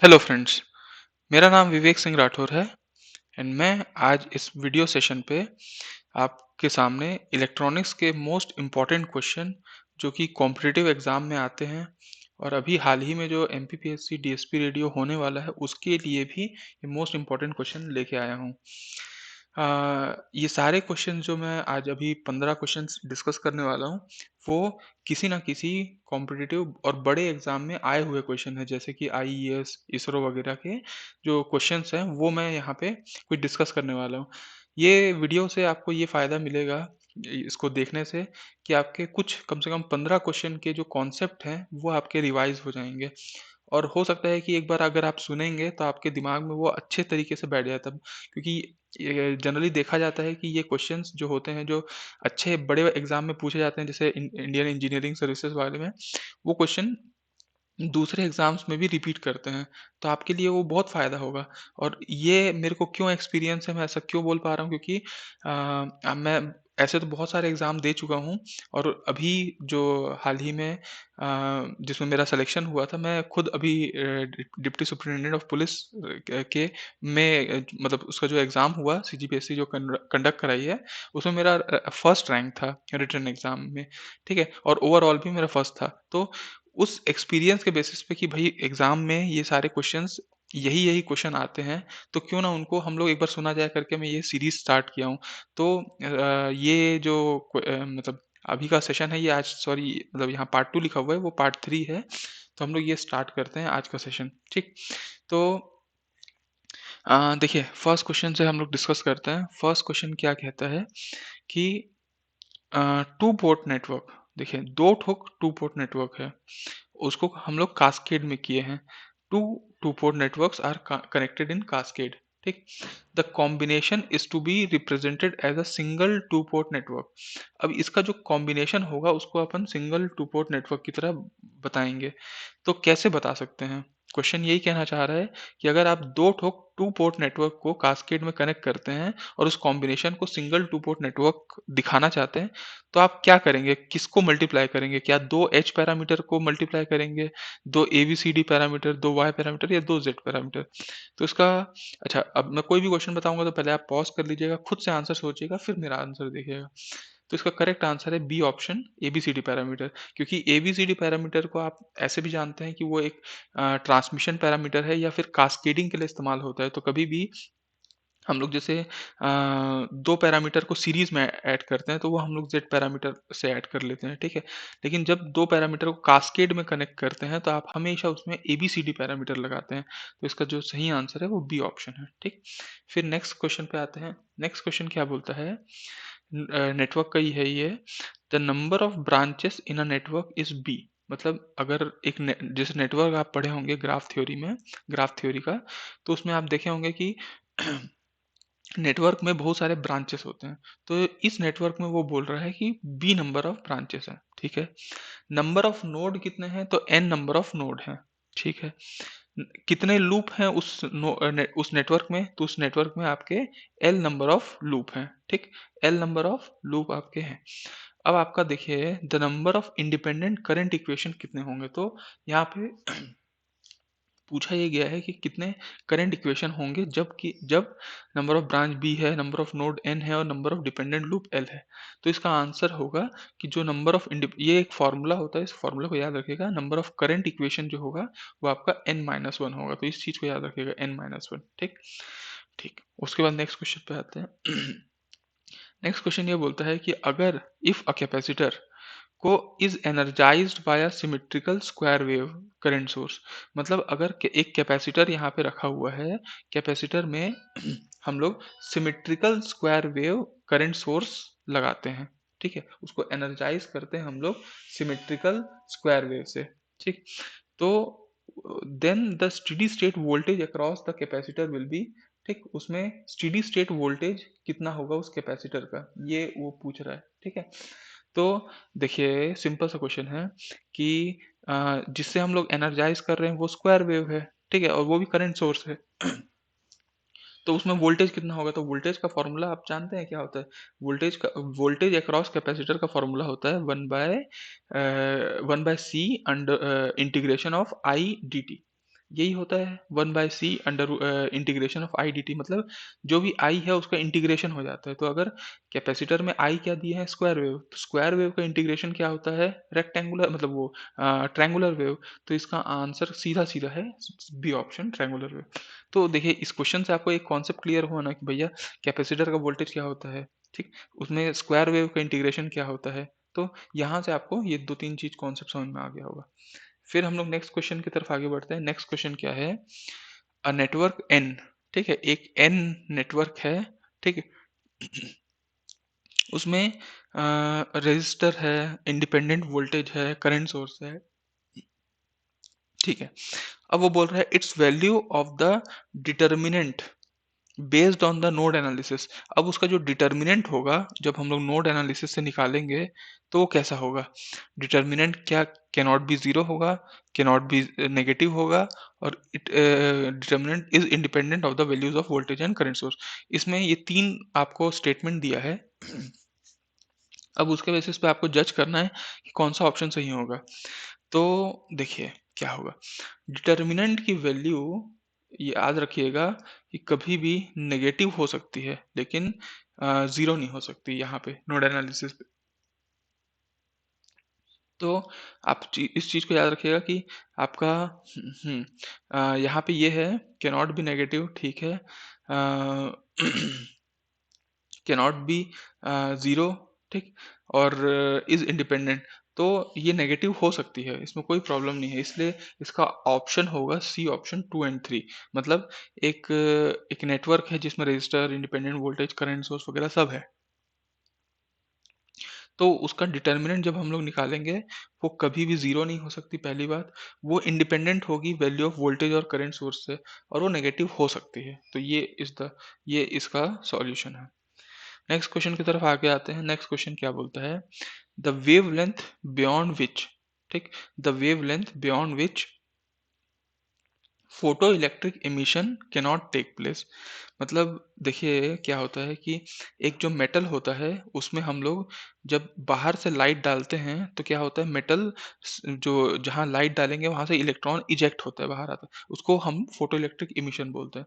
Hello friends, मेरा नाम विवेक सिंह राठौर है एंड मैं आज इस वीडियो सेशन पे आपके सामने इलेक्ट्रॉनिक्स के मोस्ट इम्पॉर्टेंट क्वेश्चन जो कि कॉम्पिटिटिव एग्जाम में आते हैं और अभी हाल ही में जो एमपीपीएससी डीएसपी रेडियो होने वाला है उसके लिए भी ये मोस्ट इम्पॉर्टेंट क्वेश्चन लेके आया हूँ। ये सारे क्वेश्चन जो मैं आज अभी 15 क्वेश्चंस डिस्कस करने वाला हूँ वो किसी ना किसी कॉम्पिटिटिव और बड़े एग्जाम में आए हुए क्वेश्चन है, जैसे कि आईईएस, इसरो वगैरह के जो क्वेश्चंस हैं वो मैं यहाँ पे कुछ डिस्कस करने वाला हूँ। ये वीडियो से आपको ये फ़ायदा मिलेगा इसको देखने से कि आपके कुछ कम से कम 15 क्वेश्चन के जो कॉन्सेप्ट हैं वो आपके रिवाइज हो जाएंगे और हो सकता है कि एक बार अगर आप सुनेंगे तो आपके दिमाग में वो अच्छे तरीके से बैठ जाए तब, क्योंकि ये जनरली देखा जाता है कि ये क्वेश्चंस जो होते हैं जो अच्छे बड़े एग्जाम में पूछे जाते हैं, जैसे इंडियन इंजीनियरिंग सर्विसेज वाले में वो क्वेश्चन दूसरे एग्ज़ाम्स में भी रिपीट करते हैं, तो आपके लिए वो बहुत फ़ायदा होगा। और ये मेरे को क्यों एक्सपीरियंस है, मैं ऐसा क्यों बोल पा रहा हूँ, क्योंकि मैं ऐसे तो बहुत सारे एग्ज़ाम दे चुका हूँ और अभी जो हाल ही में जिसमें मेरा सिलेक्शन हुआ था, मैं खुद अभी डिप्टी सुपरिटेंडेंट ऑफ पुलिस मतलब उसका जो एग्ज़ाम हुआ सीजीपीएससी जो कंडक्ट कराई है, उसमें मेरा फर्स्ट रैंक था रिटन एग्ज़ाम में, ठीक है? और ओवरऑल भी मेरा फर्स्ट था। तो उस एक्सपीरियंस के बेसिस पे कि भाई एग्ज़ाम में ये सारे क्वेश्चंस यही-यही क्वेश्चन आते हैं, तो क्यों ना उनको हम लोग एक बार सुना जाए करके मैं ये सीरीज़ स्टार्ट किया हूँ। तो ये जो मतलब अभी का सेशन है, ये आज सॉरी मतलब यहाँ पार्ट 2 लिखा हुआ है, वो पार्ट 3 है। तो हम लोग ये स्टार्ट करते हैं आज का सेशन, ठीक? तो देखिए फर्स्ट क्वेश्चन से हम लोग डिस्कस करते हैं। फर्स्ट क्वेश्चन क्या कहता है कि टू पोर्ट नेटवर्क, देखिए 2 ठो टू पोर्ट नेटवर्क है। उसको हम लोग कास्केड में किए हैं। Two two port networks are connected in cascade, ठीक? The combination is to be represented as a single two port network. अब इसका जो कॉम्बिनेशन होगा उसको अपन सिंगल टू पोर्ट नेटवर्क की तरह बताएंगे। तो कैसे बता सकते हैं? क्वेश्चन यही कहना चाह रहा है कि अगर आप दो ठो टू पोर्ट नेटवर्क को कास्केड में कनेक्ट करते हैं और उस कॉम्बिनेशन को सिंगल टू पोर्ट नेटवर्क दिखाना चाहते हैं, तो आप क्या करेंगे? किसको मल्टीप्लाई करेंगे? क्या 2 एच पैरामीटर को मल्टीप्लाई करेंगे, 2 एबीसीडी पैरामीटर, 2 वाई पैरामीटर या 2 जेड पैरामीटर? तो इसका अच्छा, अब मैं कोई भी क्वेश्चन बताऊँगा तो पहले आप पॉज़ कर लीजिएगा, खुद से आंसर सोचिएगा, फिर मेरा आंसर देखिएगा। तो इसका करेक्ट आंसर है बी ऑप्शन, एबीसीडी पैरामीटर, क्योंकि एबीसीडी पैरामीटर को आप ऐसे भी जानते हैं कि वो एक ट्रांसमिशन पैरामीटर है या फिर कास्केडिंग के लिए इस्तेमाल होता है। तो कभी भी हम लोग जैसे 2 पैरामीटर को सीरीज़ में ऐड करते हैं, तो वो हम लोग जेड पैरामीटर से ऐड कर लेते हैं, ठीक है? लेकिन जब 2 पैरामीटर को कास्केड में कनेक्ट करते हैं, तो आप हमेशा उसमें एबीसीडी पैरामीटर लगाते हैं। तो इसका जो सही आंसर है, वो बी ऑप्शन है, ठीक? फिर नेक्स्ट क्वेश्चन पे आते हैं। नेक्स्ट क्वेश्चन क्या बोलता है? नेटवर्क का ही है ये। The number of branches in a network is B. मतलब अगर एक जैसे नेटवर्क आप पढ़े होंगे ग्राफ थ्योरी में, ग्राफ थ्योरी का, तो उसमें आप देखे होंगे कि नेटवर्क में बहुत सारे ब्रांचेस होते हैं। तो इस नेटवर्क में वो बोल रहा है कि बी नंबर ऑफ ब्रांचेस हैं, ठीक है? नंबर ऑफ नोड कितने हैं? तो एन नंबर ऑफ नोड हैं, ठीक है? कितने लूप हैं उस नेटवर्क में? तो उस नेटवर्क में आपके एल नंबर ऑफ लूप हैं, ठीक? एल नंबर ऑफ लूप आपके हैं। अब आपका देखिए the number of independent current equation कितने होंगे? तो यहाँ पे पूछा ये गया है कि कितने करंट इक्वेशन होंगे जब नंबर ऑफ ब्रांच बी है, नंबर ऑफ नोड एन है और number of dependent loop L है। तो इसका आंसर होगा कि जो नंबर ऑफ ये एक फॉर्मूला होता है, इस फॉर्मूला को याद रखिएगा। नंबर ऑफ करंट इक्वेशन जो होगा वो आपका एन माइनस वन होगा, तो इस चीज को याद रखिएगा, एन माइनस वन, ठीक? ठीक, उसके बाद नेक्स्ट क्वेश्चन पे आते हैं। नेक्स्ट क्वेश्चन ये बोलता है कि अगर इफ अ कैपेसिटर को is energised by a symmetrical square wave current source, मतलब अगर एक कैपेसिटर यहाँ पे रखा हुआ है, कैपेसिटर में हम लोग symmetrical square wave current source लगाते हैं, ठीक है? उसको एनर्जाइज करते हैं हम लोग सिमेट्रिकल स्क्वायर वेव से, ठीक? तो then the steady state voltage across the capacitor will be, ठीक? उसमें स्टेडी स्टेट वोल्टेज कितना होगा उस कैपेसिटर का, ये वो पूछ रहा है, ठीक है? तो देखिए सिंपल सा क्वेश्चन है कि जिससे हम लोग एनर्जाइज कर रहे हैं वो स्क्वायर वेव है, ठीक है? और वो भी करंट सोर्स है। तो उसमें वोल्टेज कितना होगा? तो वोल्टेज का फॉर्मूला आप जानते हैं क्या होता है? वोल्टेज अक्रॉस कैपेसिटर का फॉर्मूला होता है one by C under integration of I D T, यही होता है 1/c under integration of I D T, मतलब जो भी आई है उसका इंटीग्रेशन हो जाता है। तो अगर कैपेसिटर में आई क्या दिया है, स्क्वायर वेव, तो स्क्वायर वेव का इंटीग्रेशन क्या होता है, रेक्टेंगुलर, मतलब वो ट्रायंगुलर वेव। तो इसका आंसर सीधा सीधा है बी ऑप्शन, ट्रायंगुलर वेव। तो देखिए इस क्वेश्चन से आपको एक कॉन्सेप्ट क्लियर हुआ ना कि भैया कैपेसिटर का वोल्टेज क्या होता है, ठीक, उसमें स्क्वायर वेव का इंटीग्रेशन क्या होता है। तो यहाँ से आपको ये दो तीन चीज कॉन्सेप्ट समझ में आ गया होगा। फिर हम लोग नेक्स्ट क्वेश्चन की तरफ आगे बढ़ते हैं। नेक्स्ट क्वेश्चन क्या है, अ नेटवर्क एन, ठीक है, एक एन नेटवर्क है, ठीक है, उसमें रेजिस्टर है, इंडिपेंडेंट वोल्टेज है, करंट सोर्स है, ठीक है। अब वो बोल रहा है it's value of the determinant based on the node analysis. अब उसका जो डिटर्मिनेंट होगा जब हम लोग नोड एनालिसिस से निकालेंगे तो वो कैसा होगा, डिटर्मिनेंट क्या, कैन नॉट बी जीरो होगा, कैन नॉट बी नेगेटिव होगा, और it determinant is independent of the values of voltage and current source. इसमें ये तीन आपको स्टेटमेंट दिया है। अब उसके बेसिस पे आपको जज करना है कि कौन सा ऑप्शन सही होगा। तो देखिए क्या होगा, डिटर्मिनेंट की वैल्यू याद रखिएगा कि कभी भी नेगेटिव हो सकती है, लेकिन जीरो नहीं हो सकती यहाँ पे नोड एनालिसिस पे। तो आप इस चीज को याद रखिएगा कि आपका यहाँ पे ये है कैन नॉट बी नेगेटिव, ठीक है, कैन नॉट बी जीरो, ठीक, और इज इंडिपेंडेंट। तो ये नेगेटिव हो सकती है, इसमें कोई प्रॉब्लम नहीं है, इसलिए इसका ऑप्शन होगा सी ऑप्शन 2 एंड 3। मतलब एक नेटवर्क है जिसमें register, independent voltage, current source वगैरह सब है, तो उसका डिटर्मिनेंट जब हम लोग निकालेंगे वो कभी भी जीरो नहीं हो सकती, पहली बात। वो इंडिपेंडेंट होगी वैल्यू ऑफ वोल्टेज और करंट सोर्स से, और वो नेगेटिव हो सकती है। तो ये इसका सॉल्यूशन है। नेक्स्ट क्वेश्चन की तरफ आगे आते हैं। नेक्स्ट क्वेश्चन क्या बोलता है, the wavelength beyond which, ठीक, the wavelength beyond which photo electric emission can not take place. मतलब देखिए क्या होता है कि एक जो मेटल होता है उसमें हम लोग जब बाहर से लाइट डालते हैं तो क्या होता है, मेटल जो जहाँ लाइट डालेंगे वहां से इलेक्ट्रॉन इजेक्ट होता है, बाहर आता है, उसको हम फोटो इलेक्ट्रिक एमिशन बोलते हैं।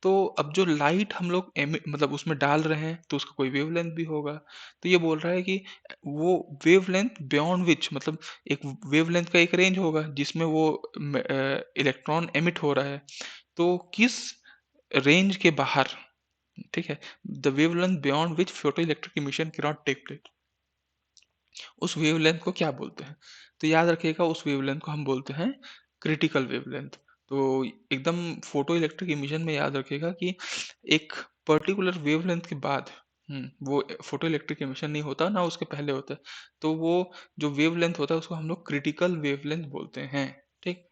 तो अब जो लाइट हम लोग मतलब उसमें डाल रहे हैं तो उसका कोई वेवलेंथ भी होगा। तो ये बोल रहा है कि वो वेवलेंथ बियॉन्ड विच, मतलब एक वेवलेंथ का एक रेंज होगा जिसमें वो इलेक्ट्रॉन एमिट हो रहा है, तो किस रेंज के बाहर, ठीक है, the wavelength beyond which photo electric emission can not take place, उस वेवलेंथ को क्या बोलते हैं। तो याद रखिएगा उस वेवलेंथ को हम बोलते हैं क्रिटिकल वेवलेंथ। तो एकदम फोटो इलेक्ट्रिक इमिशन में याद रखिएगा कि एक पर्टिकुलर वेवलेंथ के बाद वो फोटो इलेक्ट्रिक इमिशन नहीं होता ना, उसके पहले होता है। तो वो जो वेवलेंथ होता है उसको हम लोग क्रिटिकल वेवलेंथ बोलते हैं, ठीक।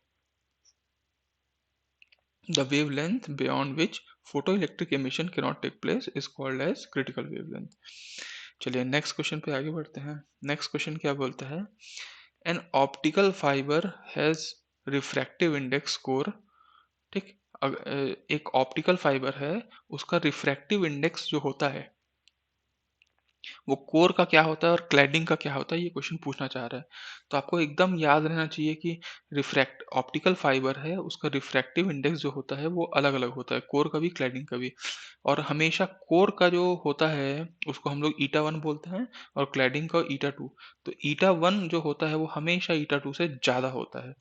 The wavelength beyond which photo electric emission cannot take place is called as critical wavelength। चलिए नेक्स्ट क्वेश्चन पे आगे बढ़ते हैं। नेक्स्ट क्वेश्चन क्या बोलता है, an optical fibre has refractive index score, ठीक, एक ऑप्टिकल फाइबर है, उसका रिफ्रैक्टिव इंडेक्स जो होता है वो कोर का क्या होता है और क्लैडिंग का क्या होता है, ये क्वेश्चन पूछना चाह रहा है। तो आपको एकदम याद रहना चाहिए कि रिफ्रैक्ट ऑप्टिकल फाइबर है, उसका रिफ्रैक्टिव इंडेक्स जो होता है वो अलग अलग होता है, कोर का भी क्लैडिंग का भी। और हमेशा कोर का जो होता है उसको हम लोग ईटा वन बोलते हैं, और क्लैडिंग का ईटा टू। तो ईटा वन जो होता है वो हमेशा ईटा टू से ज्यादा होता है।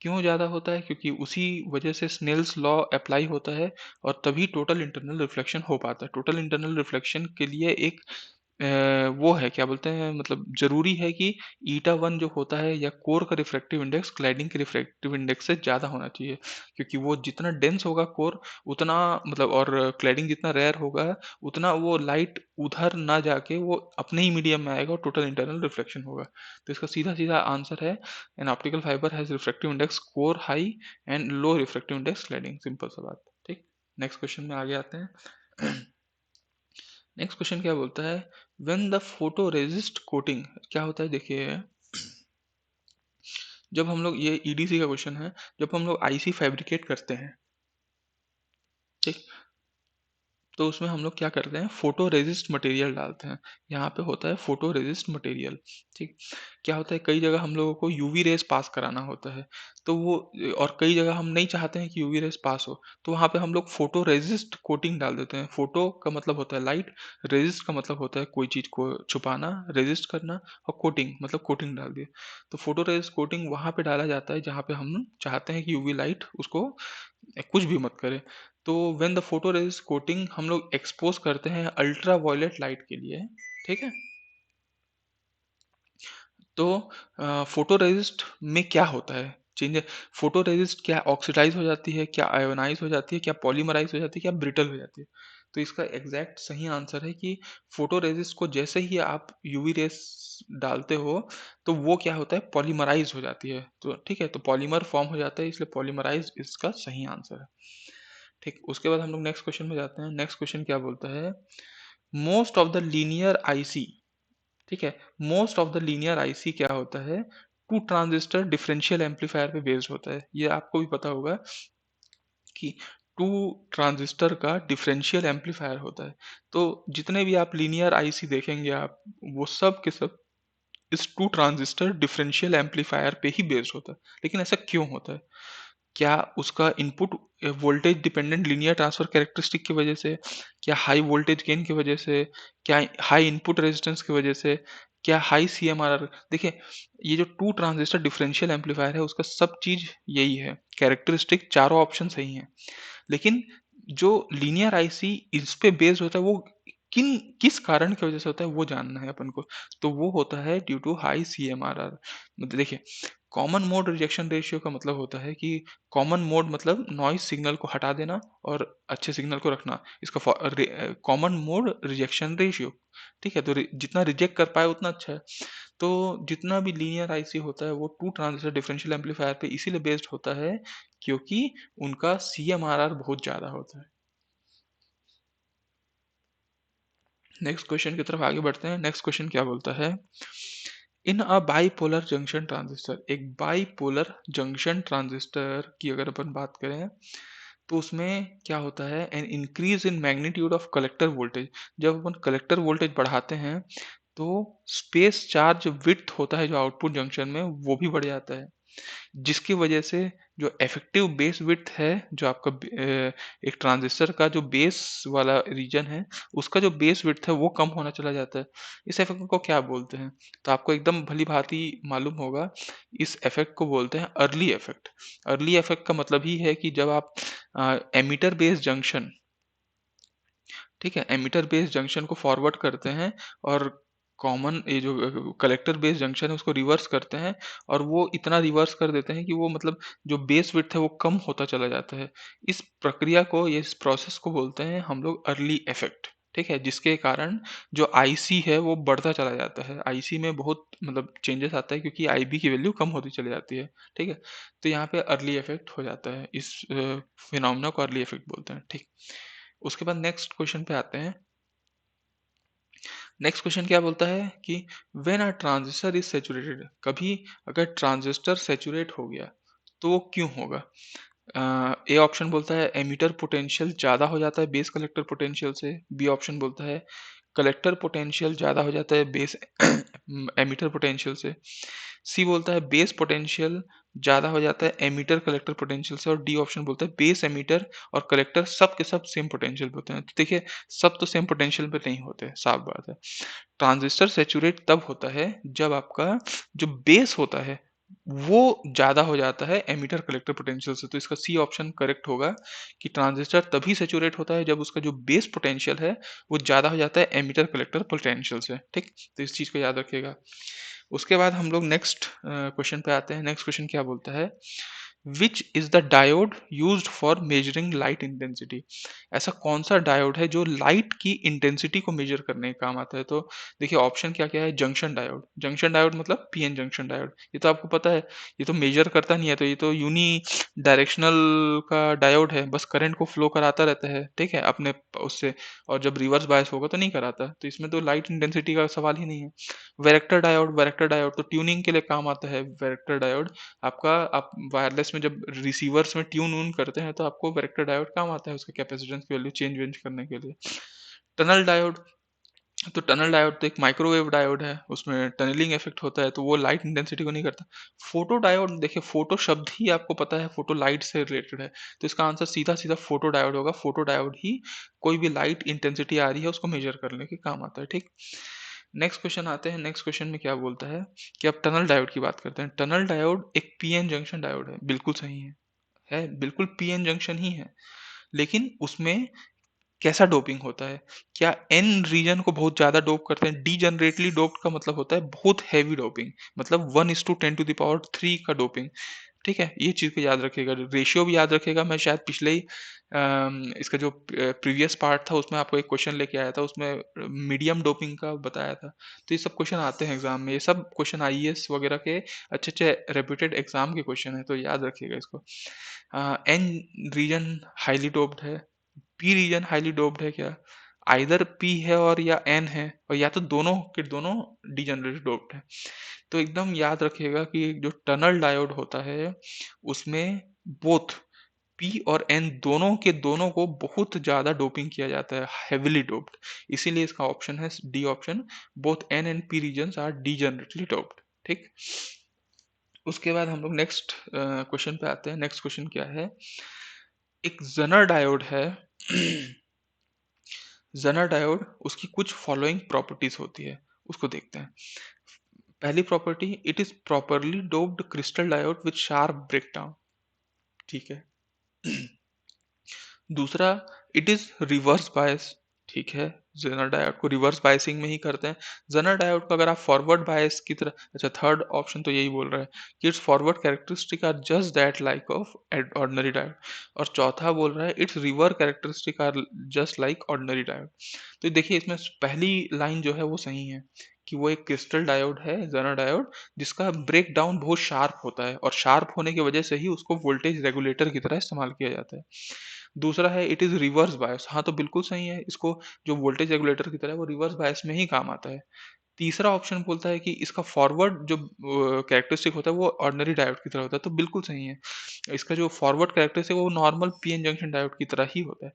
क्यों ज्यादा होता है, क्योंकि उसी वजह से स्नेल्स लॉ अप्लाई होता है, और तभी टोटल इंटरनल रिफ्लेक्शन हो पाता है। टोटल इंटरनल रिफ्लेक्शन के लिए एक वो है, क्या बोलते हैं, मतलब जरूरी है कि ईटा वन जो होता है या कोर का रिफ्रैक्टिव इंडेक्स क्लैडिंग के रिफ्रैक्टिव इंडेक्स से ज्यादा होना चाहिए, क्योंकि वो जितना डेंस होगा कोर उतना, मतलब और क्लैडिंग जितना रेयर होगा उतना वो लाइट उधर ना जाके वो अपने ही मीडियम में आएगा और टोटल इंटरनल रिफ्लेक्शन होगा। तो इसका सीधा सीधा आंसर है an optical fibre has refractive index core high and low refractive index cladding, simple सा बात, ठीक। नेक्स्ट क्वेश्चन में आगे आते हैं। नेक्स्ट क्वेश्चन क्या बोलता है, when the photo resist coating, क्या होता है देखिए, जब हम लोग, ये ईडीसी का क्वेश्चन है, जब हम लोग आईसी फैब्रिकेट करते हैं, ठीक, तो उसमें हम लोग क्या करते हैं, फोटो रेजिस्ट मटेरियल डालते हैं। यहाँ पे होता है फोटो रेजिस्ट मटेरियल। ठीक, क्या होता है, कई जगह हम लोगों को यूवी रेस पास कराना होता है, तो वो, और कई जगह हम नहीं चाहते हैं कि यूवी रेस पास हो, तो वहाँ पे हम लोग फोटो रेजिस्ट कोटिंग डाल देते हैं। फोटो का मतलब होता है लाइट, रेजिस्ट का मतलब होता है कोई चीज को छुपाना, रेजिस्ट करना, और कोटिंग मतलब कोटिंग डाल दिए। तो फोटो रेजिस्ट कोटिंग वहां पे डाला जाता है जहाँ पे हम चाहते हैं कि यूवी लाइट उसको कुछ भी मत करे। तो when the photo resist coating हम लोग एक्सपोज करते हैं अल्ट्रा वायलेट लाइट के लिए। ठीक है, तो फोटो रेजिस्ट में क्या होता है चेंज, फोटो रेजिस्ट क्या ऑक्सीडाइज हो जाती है, क्या आयोनाइज हो जाती है, क्या पॉलीमराइज हो जाती है, क्या ब्रिटल हो जाती है। तो इसका एग्जैक्ट सही आंसर है कि फोटो रेजिस्ट को जैसे ही आप यूवी रेस डालते हो तो वो क्या होता है, पॉलीमराइज हो जाती है। तो ठीक है, तो पॉलीमर फॉर्म हो जाता है, इसलिए पॉलीमराइज इसका सही आंसर है। ठीक, उसके बाद हम लोग नेक्स्ट क्वेश्चन में जाते हैं। नेक्स्ट क्वेश्चन क्या बोलता है, most of the linear IC. ठीक है, most of the linear IC क्या होता है, टू ट्रांजिस्टर डिफरेंशियल एम्पलीफायर पे बेस्ड होता है। ये आपको भी पता होगा कि टू ट्रांजिस्टर का डिफरेंशियल एम्पलीफायर होता है। तो जितने भी आप लीनियर आईसी देखेंगे आप, वो सब के सब इस टू ट्रांजिस्टर डिफरेंशियल एम्पलीफायर पे ही बेस्ड होता है। लेकिन ऐसा क्यों होता है, क्या उसका input voltage dependent linear transfer characteristic की वजह से, क्या हाई वोल्टेज गेन की वजह से, क्या हाई इनपुट रेजिस्टेंस की वजह से, क्या हाई सीएमआरआर। देखिए, ये जो टू ट्रांजिस्टर डिफरेंशियल एम्पलीफायर है उसका सब चीज यही है, कैरेक्टरिस्टिक चारों ऑप्शन सही है। लेकिन जो लीनियर आईसी इस पे बेस्ड होता है वो किस कारण की वजह से होता है वो जानना है अपन को। तो वो होता है ड्यू टू हाई सीएमआरआर। मतलब देखिए, कॉमन मोड रिजेक्शन रेशियो का मतलब होता है कि कॉमन मोड मतलब नॉइज सिग्नल को हटा देना और अच्छे सिग्नल को रखना, इसका कॉमन मोड रिजेक्शन रेशियो। ठीक है, तो जितना रिजेक्ट कर पाए उतना अच्छा है। तो जितना भी लीनियर आईसी होता है वो टू ट्रांजिस्टर डिफरेंशियल एम्पलीफायर पे इसीलिए बेस्ड होता है क्योंकि उनका सीएमआरआर बहुत ज्यादा होता है। नेक्स्ट क्वेश्चन की तरफ आगे बढ़ते हैं। नेक्स्ट क्वेश्चन क्या बोलता है, इन अ बाईपोलर जंक्शन ट्रांजिस्टर, एक बाईपोलर जंक्शन ट्रांजिस्टर की अगर अपन बात करें तो उसमें क्या होता है, an increase in magnitude of collector voltage. जब अपन कलेक्टर वोल्टेज बढ़ाते हैं तो स्पेस चार्ज विड्थ होता है जो आउटपुट जंक्शन में वो भी बढ़ जाता है, जिसकी वजह से जो इफेक्टिव बेस विड्थ है, जो आपका एक ट्रांजिस्टर का जो बेस वाला रीजन है उसका जो बेस विड्थ है वो कम होना चला जाता है। इस इफेक्ट को क्या बोलते हैं, तो आपको एकदम भली भांति मालूम होगा। इस इफेक्ट को बोलते हैं अर्ली इफेक्ट। अर्ली इफेक्ट का मतलब ही है कि जब आप एमिटर बेस जंक्शन, ठीक है, एमिटर बेस जंक्शन को फॉरवर्ड करते हैं और कॉमन ये जो कलेक्टर बेस जंक्शन है उसको रिवर्स करते हैं, और वो इतना रिवर्स कर देते हैं कि वो मतलब जो बेस विड्थ है वो कम होता चला जाता है। इस प्रक्रिया को, ये इस प्रोसेस को बोलते हैं हम लोग अर्ली इफेक्ट। ठीक है, जिसके कारण जो आईसी है वो बढ़ता चला जाता है, आईसी में बहुत मतलब चेंजेस आता है क्योंकि आईबी की वैल्यू कम होती चली जाती है। ठीक है, तो यहाँ पे अर्ली इफेक्ट हो जाता है, इस फिनोमेना को अर्ली इफेक्ट बोलते हैं। ठीक, उसके बाद नेक्स्ट क्वेश्चन पे आते हैं। नेक्स्ट क्वेश्चन क्या बोलता है कि when a transistor is saturated, कभी अगर ट्रांजिस्टर सैचुरेट हो गया तो वो क्यों होगा। ए ऑप्शन बोलता है एमिटर पोटेंशियल ज्यादा हो जाता है बेस कलेक्टर पोटेंशियल से। बी ऑप्शन बोलता है कलेक्टर पोटेंशियल ज्यादा हो जाता है बेस एमिटर पोटेंशियल से। सी बोलता है बेस पोटेंशियल ज्यादा हो जाता है एमिटर कलेक्टर पोटेंशियल से। और डी ऑप्शन बोलता है बेस एमिटर और कलेक्टर सब के सब सेम पोटेंशियल पे होते हैं। तो देखिए, सब तो सेम पोटेंशियल पे नहीं होते, साफ बात है। ट्रांजिस्टर सैचुरेट तब होता है जब आपका जो बेस होता है वो ज्यादा हो जाता है एमिटर कलेक्टर पोटेंशियल से। तो इसका सी ऑप्शन करेक्ट होगा कि ट्रांजिस्टर तभी सैचुरेट होता है जब उसका जो बेस पोटेंशियल है वो ज्यादा हो जाता है एमिटर कलेक्टर पोटेंशियल से। ठीक, तो इस चीज को याद रखिएगा। उसके बाद हम लोग नेक्स्ट क्वेश्चन पे आते हैं। नेक्स्ट क्वेश्चन क्या बोलता है, which is the diode used for measuring light intensity. ऐसा कौन सा डायोड है जो लाइट की इंटेंसिटी को मेजर करने का काम आता है। तो देखिए, ऑप्शन क्या क्या है, जंक्शन डायोड। जंक्शन डायोड मतलब पीएन जंक्शन डायोड, ये तो आपको पता है। ये तो मेजर करता नहीं है, तो ये तो यूनी डायरेक्शनल का डायोड है, बस करंट को फ्लो कराता रहता है। ठीक है, अपने उससे, और जब रिवर्स बायस होगा तो नहीं कराता, तो इसमें तो लाइट इंटेंसिटी का सवाल ही नहीं है। वैरेक्टर डायोड, वैरेक्टर डायोड तो ट्यूनिंग के लिए काम आता है। वैरेक्टर डायोड आपका, आप वायरलेस में में जब रिसीवर्स में ट्यून वून करते हैं तो आपको वैरेक्टर डायोड काम आता है उसके कैपेसिटेंस की वैल्यू चेंज वेंज करने के लिए। टनल डायोड, तो टनल डायोड तो एक माइक्रोवेव डायोड है, उसमें टनलिंग इफेक्ट होता है तो वो लाइट इंटेंसिटी को नहीं करता। फोटो डायोड, देखिए फोटो शब्द ही आपको पता है फोटो लाइट से रिलेटेड है, तो इसका आंसर सीधा सीधा फोटो डायोड होगा। फोटो डायोड ही कोई भी लाइट इंटेंसिटी आ रही है उसको मेजर करने के काम आता है, ठीक। नेक्स्ट क्वेश्चन आते हैं, नेक्स्ट क्वेश्चन में क्या बोलता है कि अब टनल डायोड की बात करते हैं। टनल डायोड एक पीएन जंक्शन डायोड है, बिल्कुल सही है बिल्कुल पीएन जंक्शन ही है, लेकिन उसमें कैसा डोपिंग होता है? क्या एन रीजन को बहुत ज्यादा डोप करते हैं? डीजनरेटली डोप्ड का मतलब होता है बहुत हैवी डोपिंग, मतलब 1:10⁻³ का डोपिंग, ठीक है। ये चीज को याद रखिएगा, रेशियो भी याद रखिएगा। मैं शायद पिछले ही इसका जो प्रीवियस पार्ट था उसमें आपको एक क्वेश्चन लेके आया था, उसमें मीडियम डोपिंग का बताया था। तो ये सब क्वेश्चन आते हैं एग्जाम में, ये सब क्वेश्चन आईएएस वगैरह के अच्छे अच्छे रेप्यूटेड एग्जाम के क्वेश्चन है, तो याद रखिएगा इसको। एन रीजन हाईली डोप्ड है, पी रीजन हाईली डोप्ड है क्या? आइदर पी है और या एन है, और या तो दोनों के दोनों डीजनरेट डोप्ड है। तो एकदम याद रखिएगा कि जो टनल डायोड होता है उसमें बोथ पी और एन दोनों के दोनों को बहुत ज्यादा डोपिंग किया जाता है, हेविली डोप्ड। इसीलिए इसका ऑप्शन है D option, both N and P regions are degenerately doped, ठीक। उसके बाद हम लोग नेक्स्ट क्वेश्चन पे आते हैं। नेक्स्ट क्वेश्चन क्या है, एक जेनर डायोड है जेनर डायोड, उसकी कुछ फॉलोइंग प्रॉपर्टीज होती है, उसको देखते हैं। पहली property, it is properly doped crystal diode with sharp breakdown, ठीक है। दूसरा, इट इज रिवर्स बायस, ठीक है। जेनर डायोड को रिवर्स बायसिंग में ही करते हैं। जेनर डायोड को अगर आप फॉरवर्ड बायस की तरह, अच्छा थर्ड ऑप्शन तो यही बोल रहा है कि it's forward characteristic are just that like of ordinary diode, और चौथा बोल रहा है it's reverse characteristic are just like ordinary diode. तो देखिए इसमें पहली लाइन जो है वो सही है कि वो एक क्रिस्टल डायोड है, जेनर डायोड, जिसका ब्रेक डाउन बहुत शार्प होता है, और शार्प होने की वजह से ही उसको वोल्टेज रेगुलेटर की तरह इस्तेमाल किया जाता है। दूसरा है इट इज रिवर्स बायस, हाँ तो बिल्कुल सही है, इसको जो वोल्टेज रेगुलेटर की तरह है वो रिवर्स बायस में ही काम आता है। तीसरा ऑप्शन बोलता है कि इसका फॉरवर्ड जो कैरेक्टरिस्टिक होता है वो ऑर्डिनरी डायोड की तरह होता है, तो बिल्कुल सही है। इसका जो फॉरवर्ड कैरेक्टरिस्टिक है वो नॉर्मल पीएन जंक्शन डायोड की तरह ही होता है।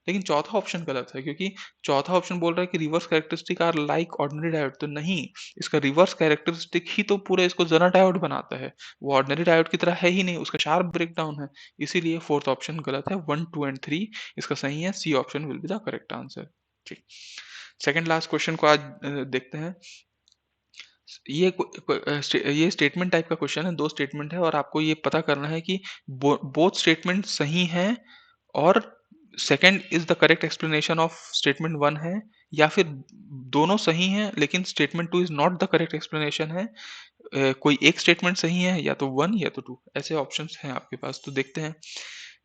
लेकिन चौथा ऑप्शन गलत है, क्योंकि चौथा ऑप्शन बोल रहा है कि reverse characteristic are like ordinary diode, तो नहीं, इसका रिवर्स कैरेक्टरिस्टिक ही तो पूरा इसको जेनर डायोड बनाता है, वो ऑर्डिनरी डायोड की तरह है ही नहीं, उसका शार्प ब्रेकडाउन है। इसीलिए फोर्थ ऑप्शन गलत है, 1, 2 एंड 3 इसका सही है, C option will be the correct answer, ठीक। सेकंड लास्ट क्वेश्चन को आज देखते हैं। ये स्टेटमेंट टाइप का क्वेश्चन है, दो स्टेटमेंट है और आपको ये पता करना है कि बोथ स्टेटमेंट सही हैं और second is the correct explanation of statement one है, या फिर दोनों सही हैं लेकिन statement two is not the correct explanation है। कोई एक स्टेटमेंट सही है, या तो वन या तो टू, ऐसे ऑप्शंस हैं आपके पास, तो देखते हैं।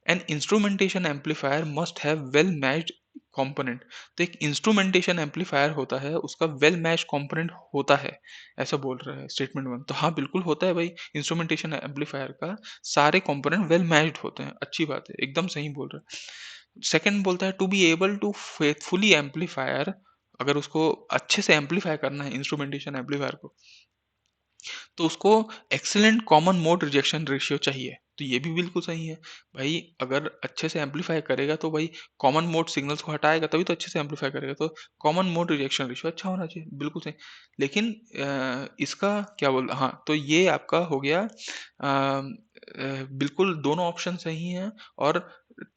An instrumentation amplifier must have well matched component, तो एक इंस्ट्रूमेंटेशन एम्पलीफायर होता है उसका वेल मैच कंपोनेंट होता है, ऐसा बोल रहा है स्टेटमेंट वन। तो हाँ बिल्कुल होता है भाई, इंस्ट्रूमेंटेशन एम्पलीफायर का सारे कंपोनेंट वेल मैच्ड होते हैं, अच्छी बात है, एकदम सही बोल रहा है। सेकंड बोलता है to be able to faithfully amplifier, अगर उसको अच्छे से एम्पलीफाई करना है इंस्ट्रूमेंटेशन एम्पलीफायर को, तो उसको excellent common mode rejection ratio चाहिए, तो ये भी बिल्कुल सही है भाई। अगर अच्छे से एम्पलीफाई करेगा तो भाई कॉमन मोड सिग्नल्स को हटाएगा तभी तो अच्छे से एम्पलीफाई करेगा, तो कॉमन मोड रिजेक्शन रेशियो अच्छा होना चाहिए, बिल्कुल सही। लेकिन इसका क्या बोल, हाँ तो ये आपका हो गया बिल्कुल दोनों ऑप्शन सही हैं। और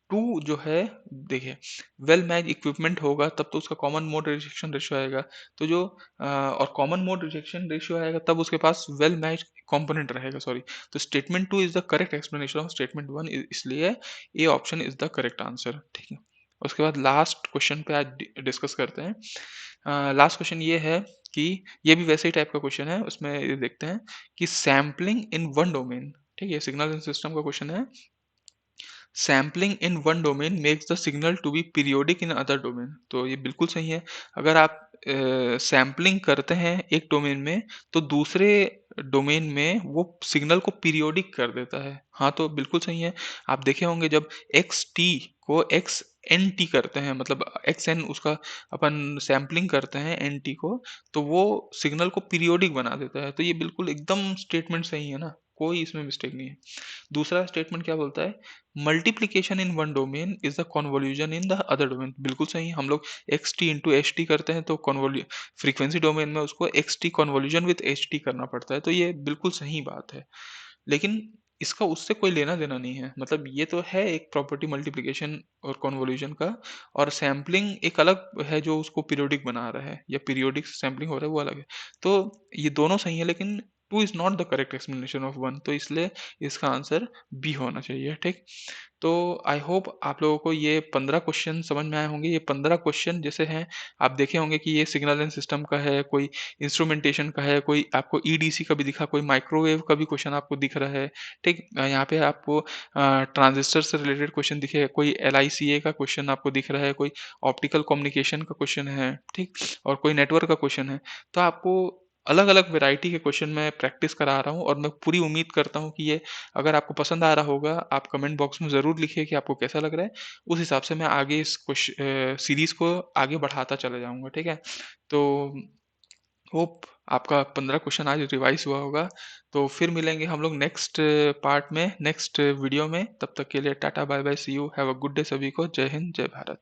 टू जो है, देखिए वेल मैच इक्विपमेंट होगा तब तो उसका कॉमन मोड रिजेक्शन रेशियो आएगा, तो जो और कॉमन मोड रिजेक्शन रेशियो आएगा तब उसके पास वेल मैच कंपोनेंट रहेगा, सॉरी। तो statement two is the correct explanation of statement one, इसलिए A option is the correct answer, ठीक है। उसके बाद लास्ट क्वेश्चन पे आज डिस्कस करते हैं। लास्ट क्वेश्चन ये है कि ये भी वैसे ही टाइप का क्वेश्चन है, उसमें ये देखते हैं कि सैम्पलिंग इन वन डोमेन, ठीक है, सिग्नल सिस्टम का क्वेश्चन है। Sampling in one domain makes the signal to be periodic in other domain, तो ये बिल्कुल सही है। अगर आप सैम्पलिंग करते हैं एक डोमेन में तो दूसरे डोमेन में वो सिग्नल को पीरियोडिक कर देता है, हाँ तो बिल्कुल सही है। आप देखे होंगे जब एक्स टी को एक्स एन टी करते हैं, मतलब एक्स एन उसका अपन सैम्पलिंग करते हैं एन टी को, तो वो सिग्नल को पीरियोडिक बना देता है, तो ये बिल्कुल एकदम स्टेटमेंट सही है ना, कोई इसमें मिस्टेक नहीं है। दूसरा स्टेटमेंट क्या बोलता है? Multiplication in one domain is the convolution in the other domain. बिल्कुल सही। हम लोग x T into H T करते हैं तो कन्वोल्यू फ्रीक्वेंसी डोमेन में उसको x T convolution with H T करना पड़ता है, तो ये बिल्कुल सही बात है। लेकिन इसका उससे कोई लेना-देना नहीं है। मतलब ये तो है एक प्रॉपर्टी मल्टीप्लिकेशन और कन्वोल्यूशन का, और सैंपलिंग एक अलग है जो उसको पीरियोडिक बना रहा है, या पीरियोडिक सैंपलिंग हो रहा है वो अलग है। तो ये दोनों सही है, लेकिन 2 is not the correct explanation of 1, तो इसलिए इसका आंसर बी होना चाहिए, ठीक? तो आई होप आप लोगों को ये 15 क्वेश्चन समझ में आए होंगे। ये 15 क्वेश्चन जैसे हैं, आप देखे होंगे कि ये सिग्नल एंड सिस्टम का है, कोई इंस्ट्रूमेंटेशन का है, कोई आपको ईडीसी का भी दिखा, कोई माइक्रोवेव का भी क्वेश्चन आपको दिख रहा है, ठीक? यहाँ पे आपको ट्रांजिस्टर से रिलेटेड क्वेश्चन दिखे, कोई एलआईसीए का क्वेश्चन आपको दिख रहा है, कोई ऑप्टिकल कम्युनिकेशन का क्वेश्चन है, ठीक? और कोई नेटवर्क का क्वेश्चन है। तो आपको अलग-अलग वैरायटी के क्वेश्चन मैं प्रैक्टिस करा रहा हूँ, और मैं पूरी उम्मीद करता हूँ कि ये अगर आपको पसंद आ रहा होगा, आप कमेंट बॉक्स में ज़रूर लिखिए कि आपको कैसा लग रहा है। उस हिसाब से मैं आगे इस सीरीज़ को आगे बढ़ाता चला जाऊँगा, ठीक है? तो होप आपका 15 क्वेश्चन आज रिवाइज़ हुआ होगा। तो फिर मिलेंगे हम लोग नेक्स्ट पार्ट में, नेक्स्ट वीडियो में। तब तक के लिए tata, bye bye, see you, have a good day सभी को। जय हिंद, जय भारत।